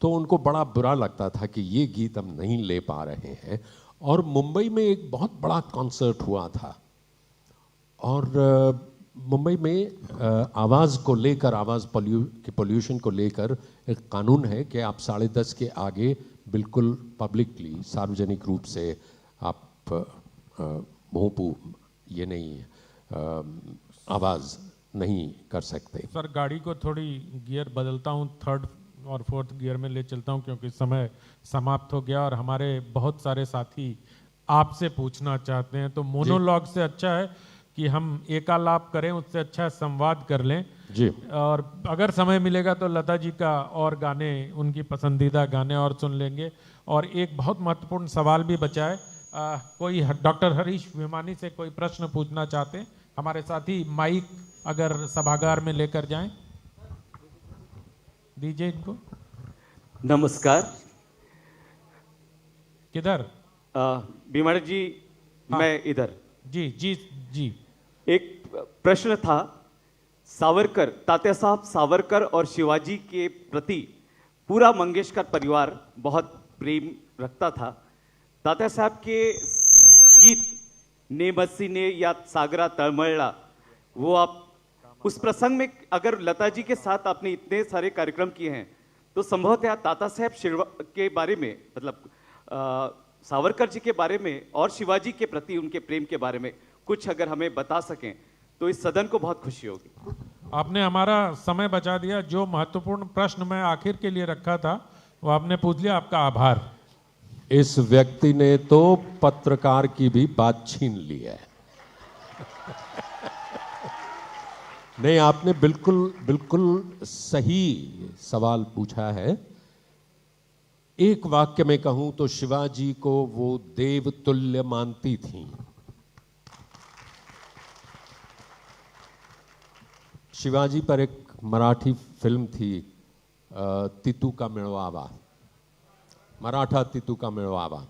तो उनको बड़ा बुरा लगता था कि ये गीत हम नहीं ले पा रहे हैं। और मुंबई में एक बहुत बड़ा कॉन्सर्ट हुआ था, और मुंबई में आवाज़ को लेकर, आवाज़ पोल्यूशन को लेकर एक कानून है कि आप 10:30 के आगे बिल्कुल पब्लिकली, सार्वजनिक रूप से आप भोंपू ये नहीं आवाज़ नहीं कर सकते। सर गाड़ी को थोड़ी गियर बदलता हूँ, 3rd और 4th गियर में ले चलता हूँ, क्योंकि समय समाप्त हो गया और हमारे बहुत सारे साथी आपसे पूछना चाहते हैं। तो मोनोलॉग से अच्छा है कि हम एकालाप करें, उससे अच्छा है संवाद कर लें जी। और अगर समय मिलेगा तो लता जी का और गाने, उनकी पसंदीदा गाने और सुन लेंगे। और एक बहुत महत्वपूर्ण सवाल भी बचा है, कोई डॉक्टर हरीश विमानी से कोई प्रश्न पूछना चाहते हैं हमारे साथी, माइक अगर सभागार में लेकर जाएं, दीजिए इनको। नमस्कार। किधर? भीमाड़ी जी, हाँ। मैं इधर। जी जी जी। एक प्रश्न था, सावरकर, तात्या साहब सावरकर और शिवाजी के प्रति पूरा मंगेशकर परिवार बहुत प्रेम रखता था। तात्या साहब के गीत नेमसीने या सागरा तळमळला, वो आप उस प्रसंग में, अगर लता जी के साथ आपने इतने सारे कार्यक्रम किए हैं, तो संभवतः तात्या साहब के बारे में, मतलब सावरकर जी के बारे में और शिवाजी के प्रति उनके प्रेम के बारे में कुछ अगर हमें बता सकें तो इस सदन को बहुत खुशी होगी। आपने हमारा समय बचा दिया। जो महत्वपूर्ण प्रश्न मैं आखिर के लिए रखा था वो आपने पूछ लिया, आपका आभार। इस व्यक्ति ने तो पत्रकार की भी बात छीन ली है। नहीं, आपने बिल्कुल बिल्कुल सही सवाल पूछा है। एक वाक्य में कहूं तो शिवाजी को वो देवतुल्य मानती थी। शिवाजी पर एक मराठी फिल्म थी, तितू का मिळवावा, मराठा तितू का मिळवावा।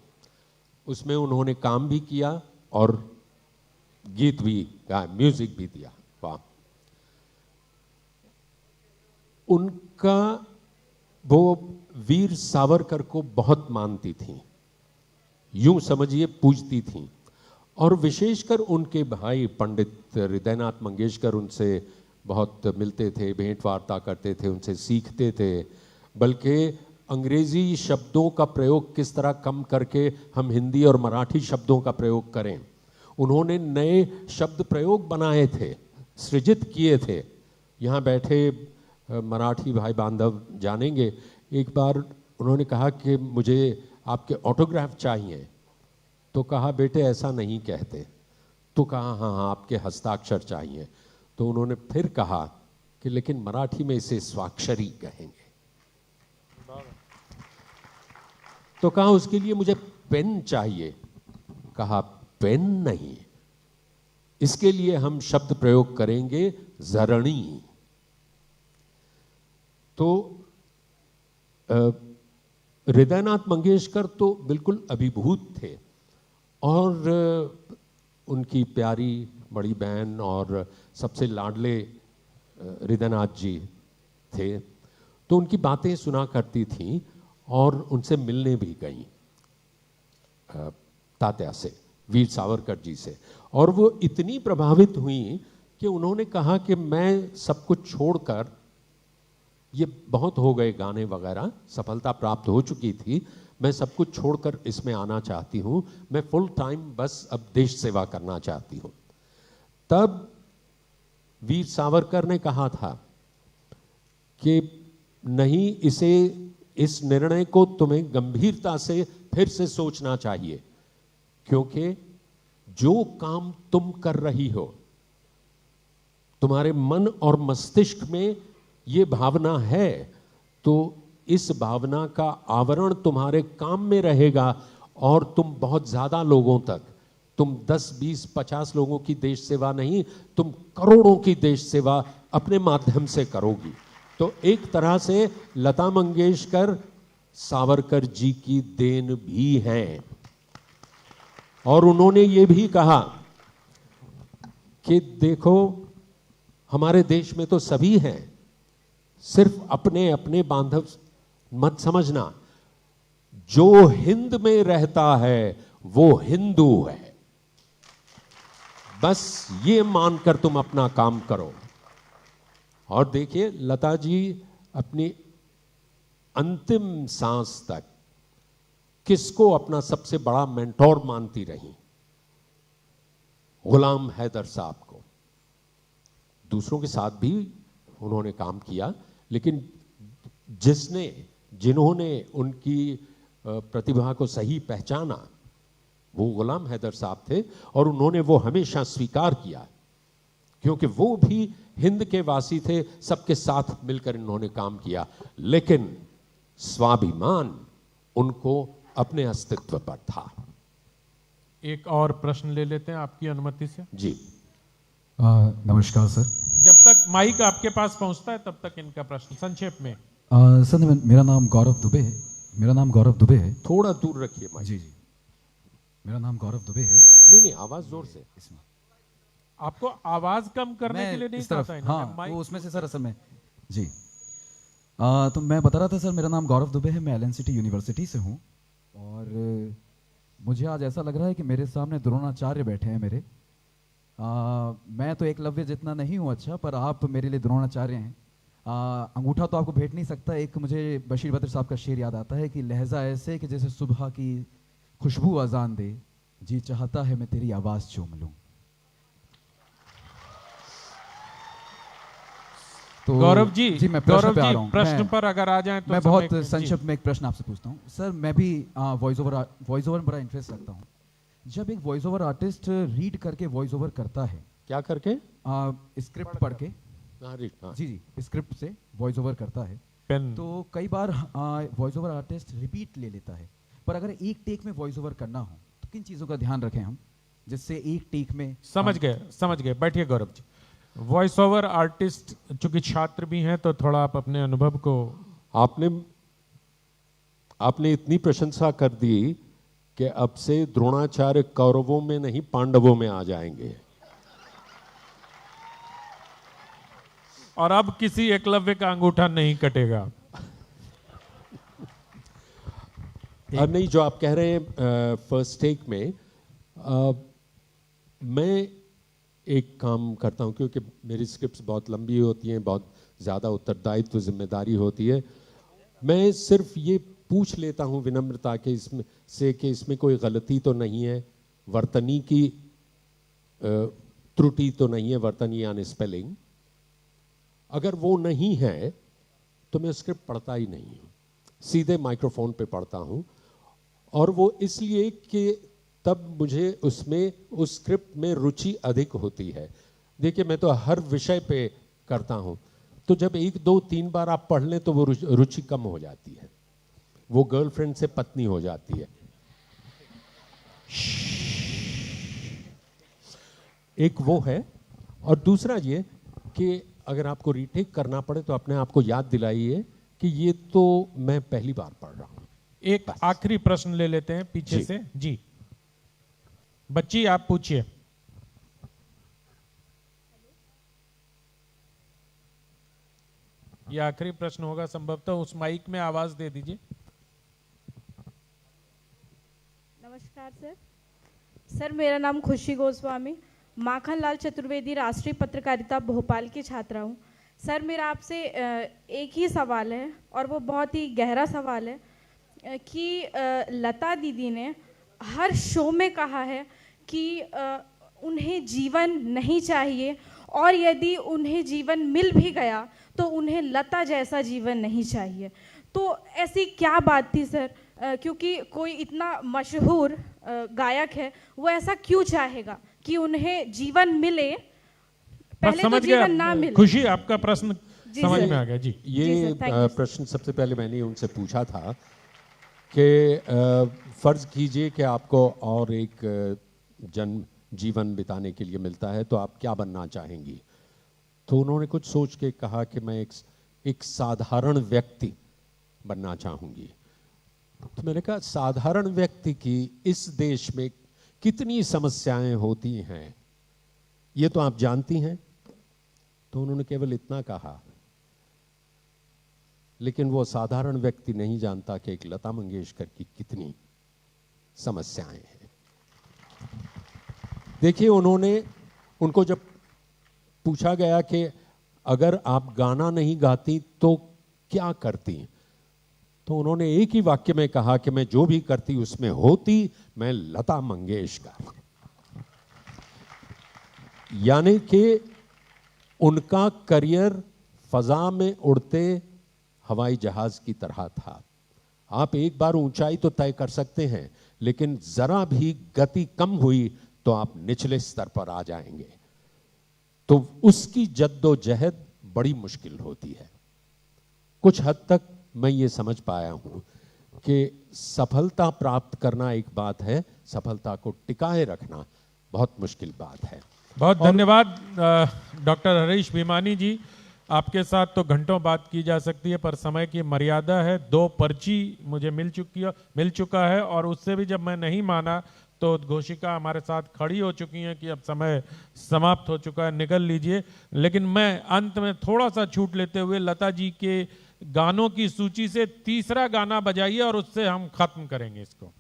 उसमें उन्होंने काम भी किया और गीत भी गाया, म्यूजिक भी दिया। वाह! उनका वो वीर सावरकर को बहुत मानती थी, यूं समझिए पूजती थी। और विशेषकर उनके भाई पंडित हृदयनाथ मंगेशकर उनसे बहुत मिलते थे, भेंट वार्ता करते थे, उनसे सीखते थे। बल्कि अंग्रेजी शब्दों का प्रयोग किस तरह कम करके हम हिंदी और मराठी शब्दों का प्रयोग करें, उन्होंने नए शब्द प्रयोग बनाए थे, सृजित किए थे। यहाँ बैठे मराठी भाई बांधव जानेंगे, एक बार उन्होंने कहा कि मुझे आपके ऑटोग्राफ चाहिए, तो कहा बेटे ऐसा नहीं कहते। तो कहा हाँ हाँ आपके हस्ताक्षर चाहिए। तो उन्होंने फिर कहा कि लेकिन मराठी में इसे स्वाक्षरी कहेंगे। तो कहा उसके लिए मुझे पेन चाहिए। कहा पेन नहीं, इसके लिए हम शब्द प्रयोग करेंगे जरणी। तो हृदयनाथ मंगेशकर तो बिल्कुल अभिभूत थे और उनकी प्यारी बड़ी बहन और सबसे लाडले हृदयनाथ जी थे, तो उनकी बातें सुना करती थी और उनसे मिलने भी गई तात्या से, वीर सावरकर जी से। और वो इतनी प्रभावित हुई कि उन्होंने कहा कि मैं सब कुछ छोड़कर, ये बहुत हो गए गाने वगैरह, सफलता प्राप्त हो चुकी थी, मैं सब कुछ छोड़कर इसमें आना चाहती हूँ, मैं फुल टाइम बस अब देश सेवा करना चाहती हूँ। तब वीर सावरकर ने कहा था कि नहीं, इस निर्णय को तुम्हें गंभीरता से फिर से सोचना चाहिए, क्योंकि जो काम तुम कर रही हो, तुम्हारे मन और मस्तिष्क में ये भावना है, तो इस भावना का आवरण तुम्हारे काम में रहेगा और तुम बहुत ज्यादा लोगों तक, तुम 10, 20, 50 लोगों की देश सेवा नहीं, तुम करोड़ों की देश सेवा अपने माध्यम से करोगी। तो एक तरह से लता मंगेशकर सावरकर जी की देन भी हैं। और उन्होंने ये भी कहा कि देखो, हमारे देश में तो सभी हैं, सिर्फ अपने अपने बांधव मत समझना, जो हिंद में रहता है वो हिंदू है। बस ये मानकर तुम अपना काम करो। और देखिए, लता जी अपनी अंतिम सांस तक किसको अपना सबसे बड़ा मेंटोर मानती रही? गुलाम हैदर साहब को। दूसरों के साथ भी उन्होंने काम किया, लेकिन जिन्होंने उनकी प्रतिभा को सही पहचाना वो गुलाम हैदर साहब थे, और उन्होंने वो हमेशा स्वीकार किया, क्योंकि वो भी हिंद के वासी थे, सबके साथ मिलकर इन्होंने काम किया, लेकिन स्वाभिमान उनको अपने अस्तित्व पर था। एक और प्रश्न ले लेते हैं आपकी अनुमति से। जी नमस्कार सर। जब तक माइक आपके पास पहुंचता है तब तक इनका प्रश्न संक्षेप में। सर मेरा नाम गौरव दुबे है। मेरा नाम गौरव दुबे है। थोड़ा दूर रखिए माइक। जी जी, मेरा नाम गौरव दुबे है। नहीं, आवाज जोर से। इसमें आपको आवाज कम करने के लिए नहीं इस तरफ, कहता है हाँ, माइक वो उसमें से सर असल में जी। तो मैं बता रहा था सर, मेरा नाम गौरव दुबे है, मैं एलएनसीटी यूनिवर्सिटी से हूँ, और मुझे आज ऐसा लग रहा है कि मेरे सामने द्रोणाचार्य बैठे हैं मेरे। मैं तो एकलव्य जितना नहीं हूँ अच्छा, पर आप मेरे लिए द्रोणाचार्य हैं। अंगूठा तो आपको भेंट नहीं सकता। एक मुझे बशीर बद्र साहब का शेर याद आता है कि लहजा ऐसे कि जैसे सुबह की खुशबू अजान दे, जी चाहता है मैं तेरी आवाज चूम लूं। तो गौरव जी, मैं प्रश्न पे आ रहा हूं। प्रश्न पर अगर आ जाएं तो मैं बहुत संक्षिप्त में एक प्रश्न आपसे पूछता हूं सर। मैं भी वॉइस ओवर में बड़ा इंटरेस्ट रखता हूं। जब एक वॉइस ओवर आर्टिस्ट रीड करके वॉइस ओवर करता है, क्या करके? स्क्रिप्ट पढ़ के, हाँ। जी जी, स्क्रिप्ट से वॉइस ओवर करता है, पेन, तो कई बार वॉइस ओवर आर्टिस्ट रिपीट ले लेता है। पर अगर एक टेक में वॉइस ओवर करना हो तो किन चीजों का ध्यान रखें हम, जिससे एक टेक में? समझ गए। बैठिए Gaurav ji. Voice over artist चूंकि छात्र भी हैं, तो थोड़ा आप अपने अनुभव को। आपने इतनी प्रशंसा कर दी कि अब से द्रोणाचार्य कौरवों में नहीं पांडवों में आ जाएंगे। और अब किसी एकलव्य का अंगूठा नहीं कटेगा। नहीं, जो आप कह रहे हैं फर्स्ट टेक में, मैं एक काम करता हूं, क्योंकि मेरी स्क्रिप्ट्स बहुत लंबी होती हैं, बहुत ज़्यादा उत्तरदायित्व जिम्मेदारी होती है। मैं सिर्फ ये पूछ लेता हूं विनम्रता के इसमें से कि इसमें कोई गलती तो नहीं है, वर्तनी की त्रुटि तो नहीं है, वर्तनी यानी स्पेलिंग। अगर वो नहीं है तो मैं स्क्रिप्ट पढ़ता ही नहीं हूं, सीधे माइक्रोफोन पे पढ़ता हूं। और वो इसलिए कि तब मुझे उसमें, उस स्क्रिप्ट में रुचि अधिक होती है। देखिए, मैं तो हर विषय पे करता हूं, तो जब 1, 2, 3 बार आप पढ़ लें तो वो रुचि कम हो जाती है, वो गर्लफ्रेंड से पत्नी हो जाती है। एक वो है, और दूसरा ये कि अगर आपको रीटेक करना पड़े तो अपने आप को याद दिलाइए कि ये तो मैं पहली बार पढ़ रहा हूं। एक आखिरी प्रश्न ले लेते हैं पीछे से। जी बच्ची, आप पूछिए। ये आखिरी प्रश्न होगा संभवतः, उस माइक में आवाज दे दीजिए। नमस्कार सर। सर मेरा नाम खुशी गोस्वामी, माखन लाल चतुर्वेदी राष्ट्रीय पत्रकारिता भोपाल की छात्रा हूँ। सर मेरा आपसे एक ही सवाल है, और वो बहुत ही गहरा सवाल है कि लता दीदी ने हर शो में कहा है कि उन्हें जीवन नहीं चाहिए, और यदि उन्हें जीवन मिल भी गया तो उन्हें लता जैसा जीवन नहीं चाहिए। तो ऐसी क्या बात थी सर, क्योंकि कोई इतना मशहूर गायक है, वो ऐसा क्यों चाहेगा कि उन्हें जीवन मिले, पहले तो जीवन ना मिले? खुशी, आपका प्रश्न समझ में आ गया जी। ये प्रश्न सबसे पहले मैंने उनसे पूछा था कि फर्ज कीजिए कि आपको और एक जीवन बिताने के लिए मिलता है, तो आप क्या बनना चाहेंगी? तो उन्होंने कुछ सोच के कहा कि मैं एक साधारण व्यक्ति बनना चाहूंगी। तो मैंने कहा, साधारण व्यक्ति की इस देश में कितनी समस्याएं होती हैं ये तो आप जानती हैं। तो उन्होंने केवल इतना कहा, लेकिन वो साधारण व्यक्ति नहीं जानता कि एक लता मंगेशकर की कितनी समस्याएं हैं। देखिए, उनको जब पूछा गया कि अगर आप गाना नहीं गाती तो क्या करती, तो उन्होंने एक ही वाक्य में कहा कि मैं जो भी करती उसमें होती मैं लता मंगेशकर। यानी कि उनका करियर फजा में उड़ते हवाई जहाज की तरह था। आप एक बार ऊंचाई तो तय कर सकते हैं, लेकिन जरा भी गति कम हुई तो आप निचले स्तर पर आ जाएंगे। तो उसकी जद्दोजहद बड़ी मुश्किल होती है। कुछ हद तक मैं ये समझ पाया हूं कि सफलता प्राप्त करना एक बात है, सफलता को टिकाए रखना बहुत मुश्किल बात है। बहुत धन्यवाद डॉक्टर हरीश भीमानी जी। आपके साथ तो घंटों बात की जा सकती है, पर समय की मर्यादा है। 2 पर्ची मुझे मिल चुका है, और उससे भी जब मैं नहीं माना तो उद्घोषिका हमारे साथ खड़ी हो चुकी हैं कि अब समय समाप्त हो चुका है, निकल लीजिए। लेकिन मैं अंत में थोड़ा सा छूट लेते हुए लता जी के गानों की सूची से तीसरा गाना बजाइए और उससे हम खत्म करेंगे इसको।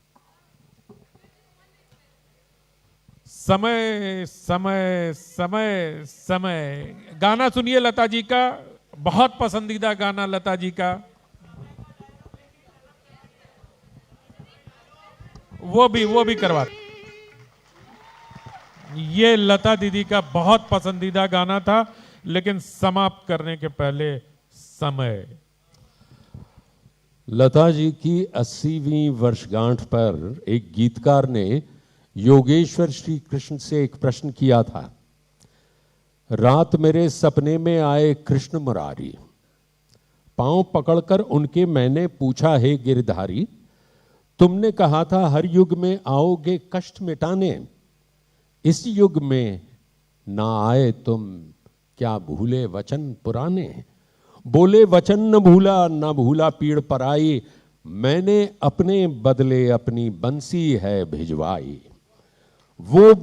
समय समय समय समय, गाना सुनिए लता जी का, बहुत पसंदीदा गाना लता जी का। वो भी करवा। ये लता दीदी का बहुत पसंदीदा गाना था, लेकिन समाप्त करने के पहले समय। लता जी की 80वीं वर्षगांठ पर एक गीतकार ने योगेश्वर श्री कृष्ण से एक प्रश्न किया था। रात मेरे सपने में आए कृष्ण मुरारी, पांव पकड़कर उनके मैंने पूछा, हे गिरधारी, तुमने कहा था हर युग में आओगे कष्ट मिटाने, इस युग में ना आए तुम क्या भूले वचन पुराने। बोले वचन न भूला पीड़ पराई, मैंने अपने बदले अपनी बंसी है भिजवाई। वो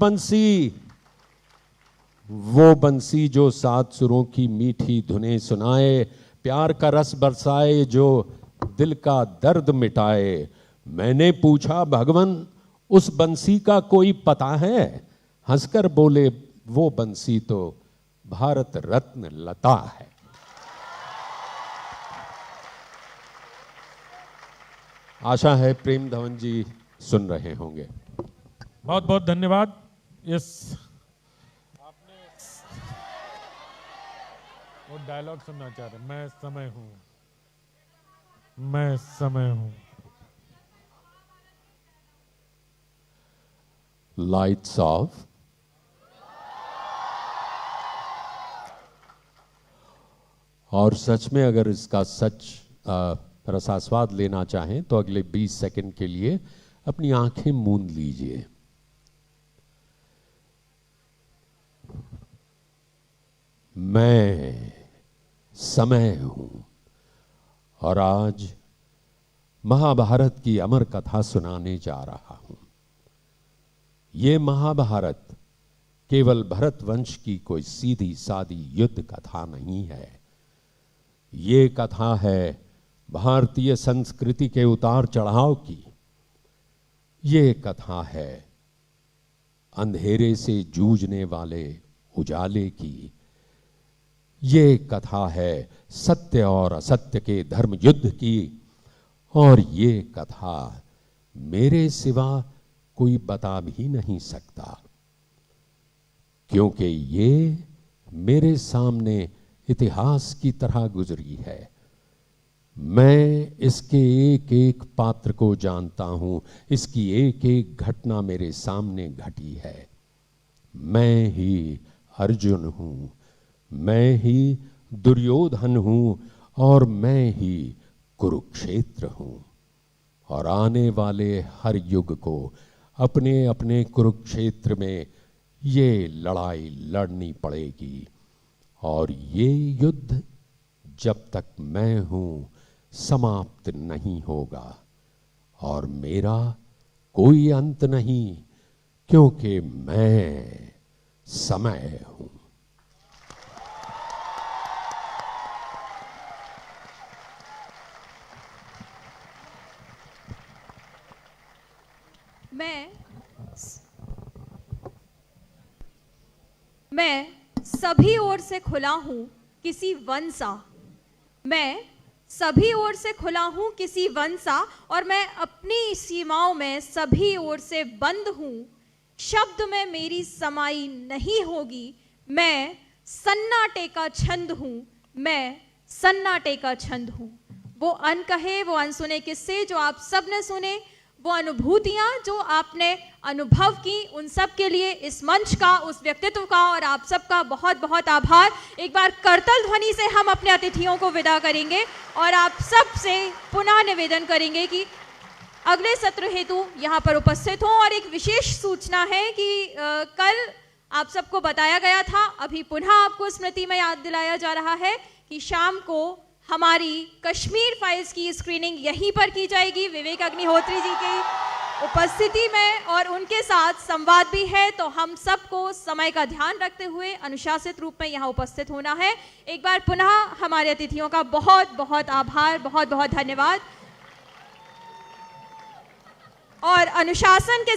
बंसी जो 7 सुरों की मीठी धुनें सुनाए, प्यार का रस बरसाए जो दिल का दर्द मिटाए। मैंने पूछा, भगवन उस बंसी का कोई पता है? हंसकर बोले, वो बंसी तो भारत रत्न लता है। आशा है प्रेम धवन जी सुन रहे होंगे। बहुत बहुत धन्यवाद। आपने वो डायलॉग सुनना चाह रहे, मैं समय हूं, मैं समय हूं। Lights off. और सच में अगर इसका रसास्वाद लेना चाहें तो अगले 20 सेकंड के लिए अपनी आंखें मूंद लीजिए। मैं समय हूं और आज महाभारत की अमर कथा सुनाने जा रहा हूं। यह महाभारत केवल भरत वंश की कोई सीधी सादी युद्ध कथा नहीं है। ये कथा है भारतीय संस्कृति के उतार चढ़ाव की। ये कथा है अंधेरे से जूझने वाले उजाले की। ये कथा है सत्य और असत्य के धर्म युद्ध की। और ये कथा मेरे सिवा कोई बता भी नहीं सकता, क्योंकि ये मेरे सामने इतिहास की तरह गुजरी है। मैं इसके एक एक पात्र को जानता हूं, इसकी एक एक घटना मेरे सामने घटी है। मैं ही अर्जुन हूं, मैं ही दुर्योधन हूं और मैं ही कुरुक्षेत्र हूं। और आने वाले हर युग को अपने अपने कुरुक्षेत्र में ये लड़ाई लड़नी पड़ेगी। और ये युद्ध जब तक मैं हूं समाप्त नहीं होगा। और मेरा कोई अंत नहीं, क्योंकि मैं समय हूं। मैं सभी ओर से खुला हूं किसी वन सा। मैं सभी ओर से खुला हूं किसी वन सा, और मैं अपनी सीमाओं में सभी ओर से बंद हूं। शब्द में मेरी समाई नहीं होगी। मैं सन्नाटे का छंद हूं, मैं सन्नाटे का छंद हूं। वो अनकहे, वो अनसुने किस्से जो आप सब ने सुने, वो अनुभूतियां जो आपने अनुभव की, उन सब के लिए इस मंच का, उस व्यक्तित्व का और आप सबका बहुत बहुत आभार। एक बार करतल ध्वनि से हम अपने अतिथियों को विदा करेंगे और आप सब से पुनः निवेदन करेंगे कि अगले सत्र हेतु यहाँ पर उपस्थित हों। और एक विशेष सूचना है कि कल आप सबको बताया गया था, अभी पुनः आपको स्मृति में याद दिलाया जा रहा है कि शाम को हमारी कश्मीर फाइल्स की स्क्रीनिंग यहीं पर की जाएगी विवेक अग्निहोत्री जी की उपस्थिति में, और उनके साथ संवाद भी है। तो हम सबको समय का ध्यान रखते हुए अनुशासित रूप में यहाँ उपस्थित होना है। एक बार पुनः हमारे अतिथियों का बहुत बहुत आभार, बहुत बहुत धन्यवाद। और अनुशासन के